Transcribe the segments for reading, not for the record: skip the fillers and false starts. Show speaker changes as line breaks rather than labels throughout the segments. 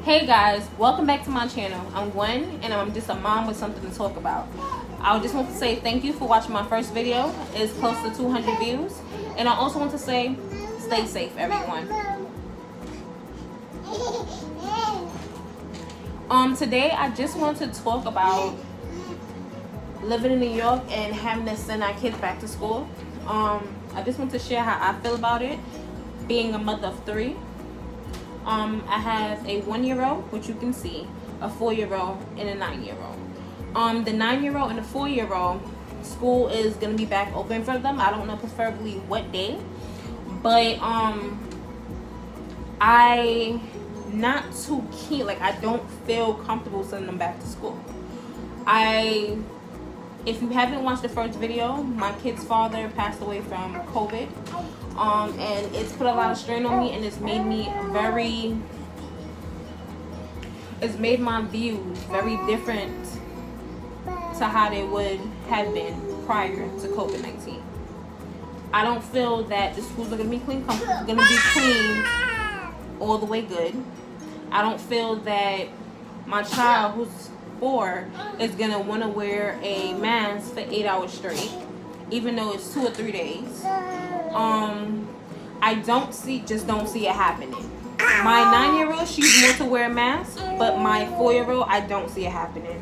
Hey guys, welcome back to my channel. I'm Gwen and I'm just a mom with something to talk about. I just want to say thank you for watching my first video. It's close to 200 views. And I also want to say stay safe, everyone. Today I just want to talk about living in New York and having to send our kids back to school. I just want to share how I feel about it, being a mother of 3. I have a 1-year-old, which you can see, a 4-year-old, and a 9-year-old. The 9-year-old and the 4-year-old, school is gonna be back open for them. I don't know preferably what day, but I not too keen. Like, I don't feel comfortable sending them back to school. If you haven't watched the first video, my kid's father passed away from COVID. And it's put a lot of strain on me, and it's made my views very different to how they would have been prior to COVID-19. I don't feel that the schools are gonna be clean all the way good. I don't feel that my child, who's 4, is gonna want to wear a mask for 8 hours straight, even though it's 2 or 3 days. I don't see it happening. My 9-year-old, she's more to wear a mask, but my 4-year-old, I don't see it happening.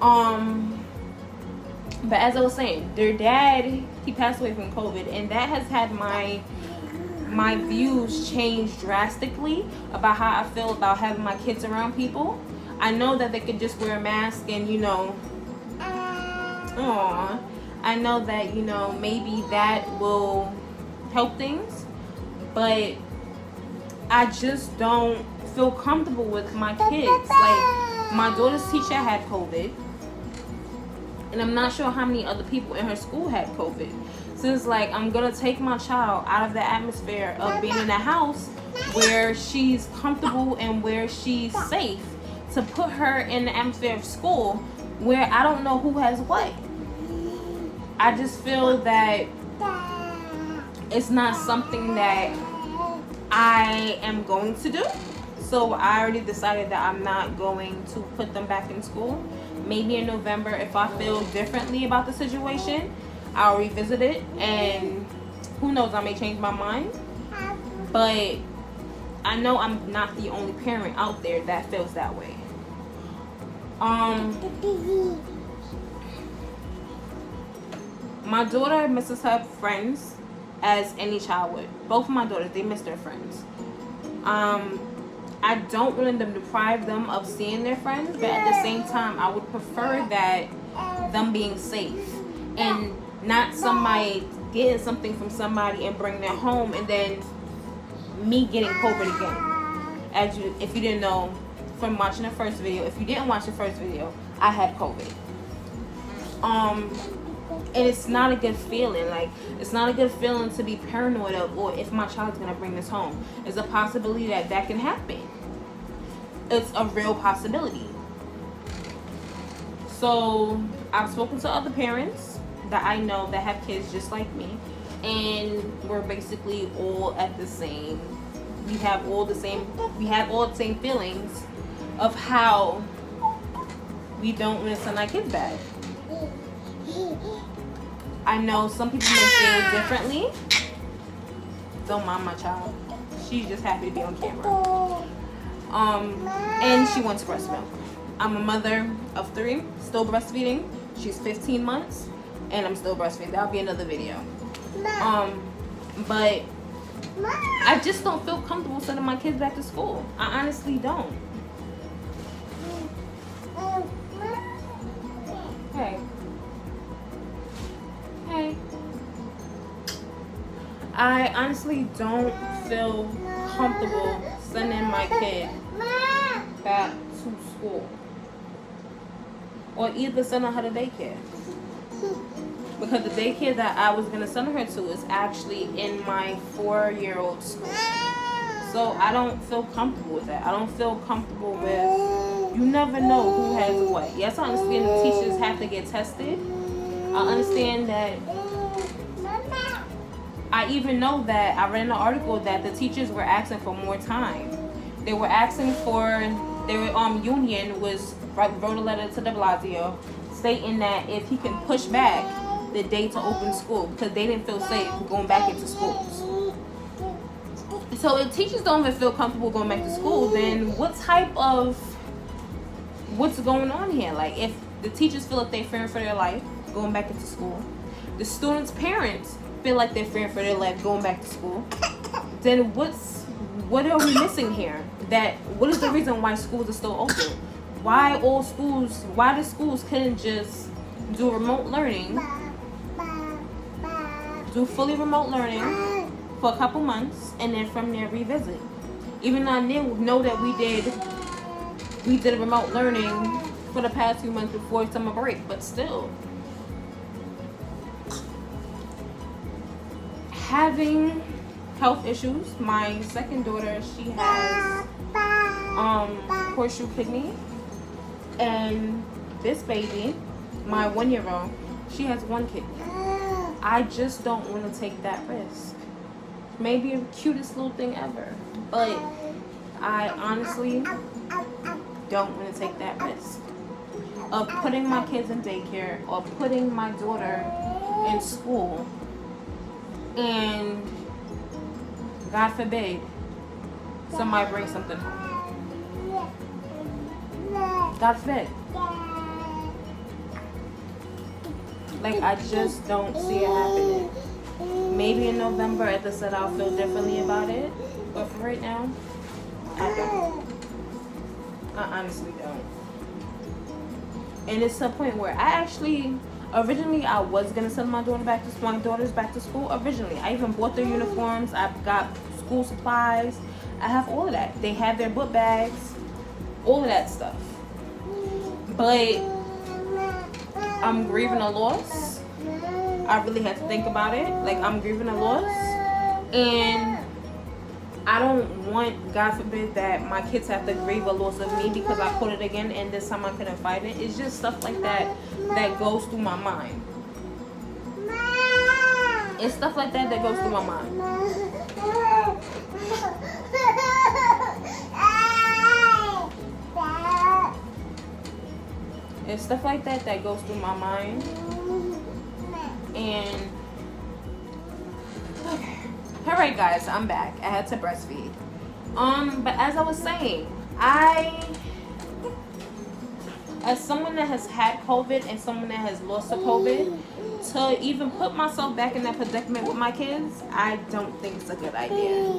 But as I was saying, their dad, he passed away from COVID, and that has had my views change drastically about how I feel about having my kids around people. I know that they could just wear a mask and, I know that, maybe that will help things, but I just don't feel comfortable with my kids. Like, my daughter's teacher had COVID, and I'm not sure how many other people in her school had COVID. So it's like, I'm gonna take my child out of the atmosphere of being in a house where she's comfortable and where she's safe, to put her in the atmosphere of school where I don't know who has what. I just feel that it's not something that I am going to do. So I already decided that I'm not going to put them back in school. Maybe in November, if I feel differently about the situation, I'll revisit it, and who knows, I may change my mind. But I know I'm not the only parent out there that feels that way. My daughter misses her friends as any child would. Both of my daughters, they miss their friends. I don't want to deprive them of seeing their friends, but at the same time, I would prefer that them being safe and not somebody getting something from somebody and bringing it home, and then me getting COVID again. If you didn't know from watching the first video, if you didn't watch the first video, I had COVID. And it's not a good feeling. Like, it's not a good feeling to be paranoid of, or if my child's gonna bring this home. There's a possibility that can happen. It's a real possibility. So I've spoken to other parents that I know that have kids just like me, and we're basically all at the same. We have all the same feelings of how we don't want to send our kids back. I know some people may feel differently. Don't mind my child. She's just happy to be on camera. And she wants breast milk. I'm a mother of 3, still breastfeeding. She's 15 months, and I'm still breastfeeding. That'll be another video. But I just don't feel comfortable sending my kids back to school. I honestly don't. Hey. I honestly don't feel comfortable sending my kid back to school, or either sending her to daycare, because the daycare that I was gonna send her to is actually in my 4-year-old school. So I don't feel comfortable with that. I don't feel comfortable with, you never know who has what. Yes, I understand the teachers have to get tested. I understand that. I even know that I read in an article that the teachers were asking for more time They were asking for their union wrote a letter to de Blasio stating that if he can push back the day to open school because they didn't feel safe going back into schools. So if teachers don't even feel comfortable going back to school, then what's going on here? Like, if the teachers feel like they're fearing for their life going back into school, the students' parents feel like they're fearing for their life going back to school, then what are we missing here? What is the reason why schools are still open? Why the schools couldn't just do remote learning, do fully remote learning for a couple months, and then from there revisit? Even though I know that we did remote learning for the past few months before summer break, but still. Having health issues. My second daughter, she has horseshoe kidney, and this baby, my 1-year-old, she has one kidney. I just don't want to take that risk. Maybe the cutest little thing ever, but I honestly don't want to take that risk of putting my kids in daycare or putting my daughter in school, and God forbid somebody brings something home. God forbid. Like, I just don't see it happening. Maybe in November, as I said, I'll feel differently about it. But for right now, I don't. I honestly don't. And it's to a point where originally I was going to send my daughters back to school. Originally, I even bought their uniforms. I've got school supplies. I have all of that. They have their book bags, all of that stuff. But I'm grieving a loss. I really had to think about it. Like, I'm grieving a loss, and I don't want, God forbid, that my kids have to grieve a loss of me because I caught it again and this time I couldn't fight it. It's just stuff like that goes through my mind. It's stuff like that goes through my mind. It's stuff like that goes through my mind. And okay. Alright guys, I'm back. I had to breastfeed. But as I was saying, as someone that has had COVID and someone that has lost to COVID, to even put myself back in that predicament with my kids, I don't think it's a good idea.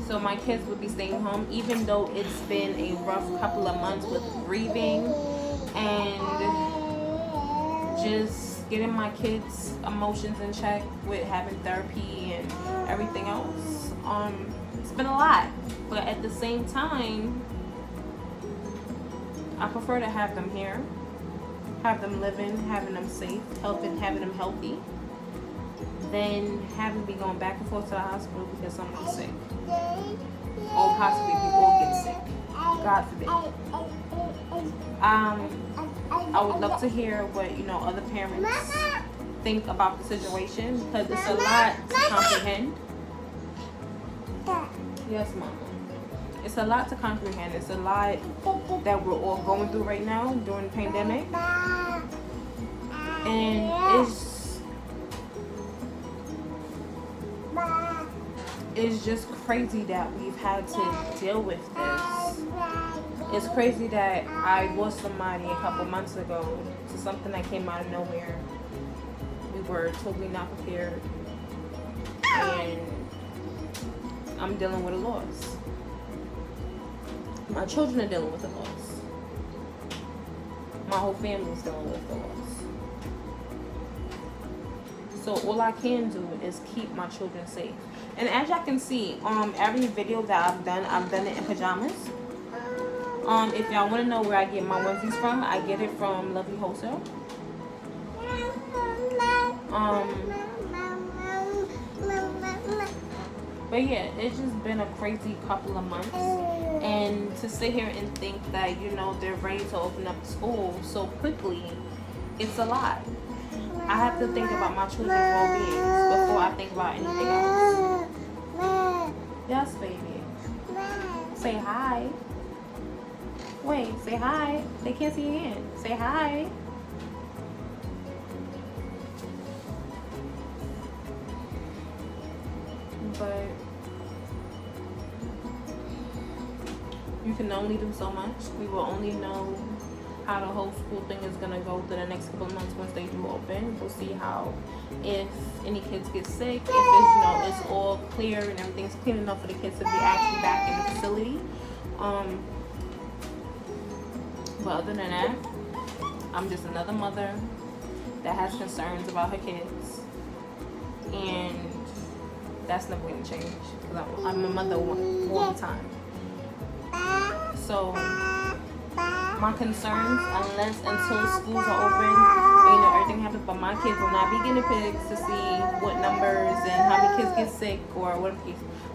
So my kids would be staying home, even though it's been a rough couple of months with grieving and just getting my kids' emotions in check with having therapy and everything else. It's been a lot, but at the same time, I prefer to have them here, have them living, having them safe, having them healthy, than having to be going back and forth to the hospital because someone's sick, or possibly people get sick. God forbid. I would love to hear what other parents think about the situation, because it's a lot to comprehend. Yes, Mama. It's a lot to comprehend. It's a lot that we're all going through right now during the pandemic, and it's just crazy that we've had to deal with this. It's crazy that I lost somebody a couple months ago to something that came out of nowhere. We were totally not prepared, and I'm dealing with a loss. My children are dealing with a loss. My whole family's dealing with a loss. So all I can do is keep my children safe. And as y'all can see, every video that I've done it in pajamas. If y'all want to know where I get my onesies from, I get it from Lovely Wholesale. But yeah, it's just been a crazy couple of months, and to sit here and think that they're ready to open up school so quickly, it's a lot. I have to think about my children's well-being before I think about anything else. Yes, baby. Say hi. Wait, say hi. They can't see your hand. Say hi. But you can only do so much. We will only know how the whole school thing is gonna go through the next couple of months once they do open. We'll see how, if any kids get sick, if it's, it's all clear and everything's clean enough for the kids to be actually back in the facility. But other than that, I'm just another mother that has concerns about her kids, and that's never gonna change because I'm a mother all the time. So my concerns, until schools are open, everything happens, but my kids will not be guinea pigs to see what numbers and how many kids get sick or what.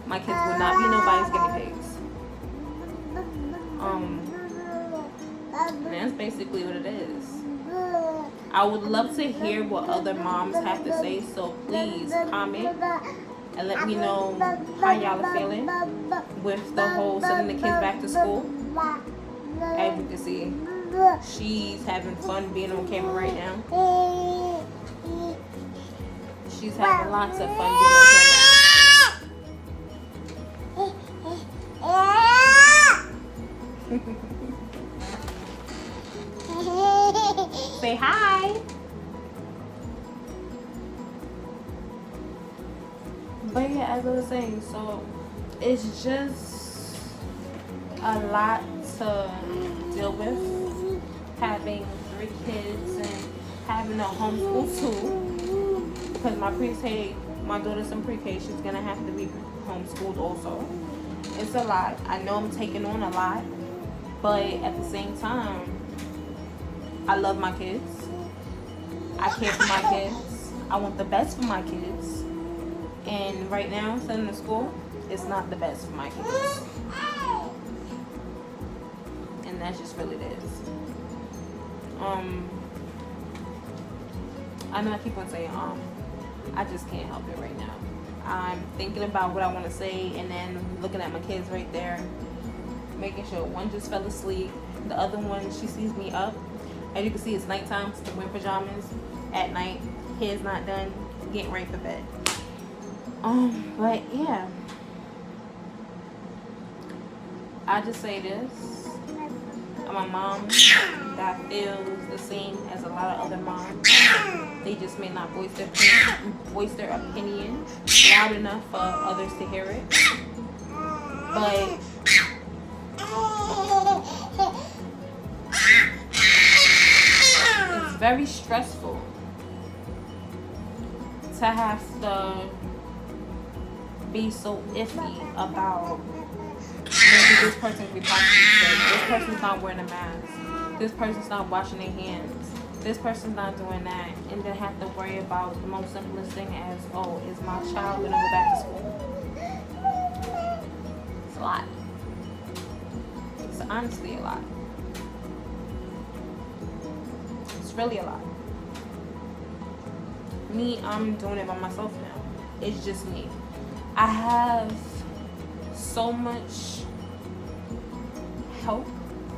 My kids will not be nobody's guinea pigs. And that's basically what it is. I would love to hear what other moms have to say, so please comment and let me know how y'all are feeling with the whole sending the kids back to school. As you can see, she's having fun being on camera right now. She's having lots of fun being on camera. Say hi. But yeah, as I was saying, so it's just a lot to deal with, having 3 kids and having a homeschool too, because my daughter's in pre-K, she's gonna have to be homeschooled also. It's a lot. I know I'm taking on a lot, but at the same time, I love my kids. I care for my kids. I want the best for my kids. And right now, sending them to school, it's not the best for my kids. And that's just really it is. I know I keep on saying I just can't help it right now. I'm thinking about what I want to say and then looking at my kids right there, making sure one just fell asleep, the other one, she sees me up. As you can see, it's nighttime, still wearing pajamas at night. Hair's not done, getting ready for bed. But yeah, I just say this. I'm a mom that feels the same as a lot of other moms. They just may not voice their opinion loud enough for others to hear it. But it's very stressful to have to be so iffy about maybe this person could be possibly sick, this person's not wearing a mask, this person's not washing their hands, this person's not doing that, and then have to worry about the most simplest thing as, oh, is my child gonna go back to school? It's a lot. It's honestly a lot. It's really a lot. Me, I'm doing it by myself now. It's just me. I have so much help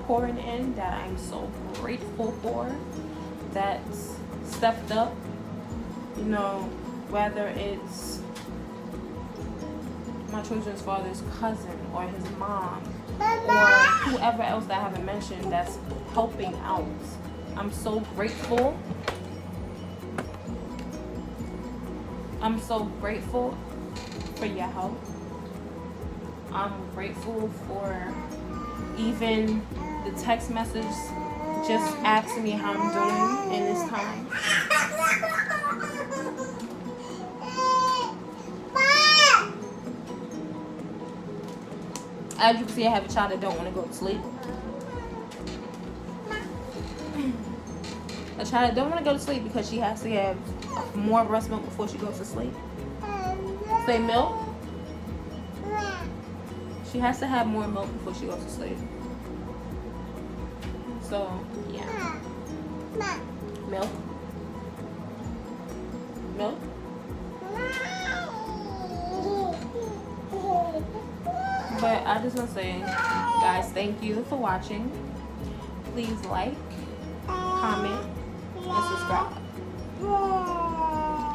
pouring in that I'm so grateful for, that's stepped up, whether it's my children's father's cousin or his mom or whoever else that I haven't mentioned that's helping out. I'm so grateful. I'm so grateful for your help. I'm grateful for even the text message just asking me how I'm doing in this time. As you can see, I have a child that don't want to go to sleep. A child that don't want to go to sleep because she has to have more breast milk before she goes to sleep. Say milk. She has to have more milk before she goes to sleep. So, yeah. Milk. Milk. But I just want to say, guys, thank you for watching. Please like, comment, and subscribe.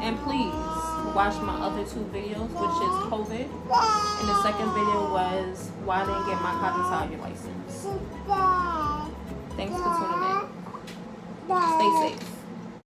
And please watch my other 2 videos, which is COVID. And the second video was why I didn't get my cognitive license. Thanks for tuning in. Stay safe.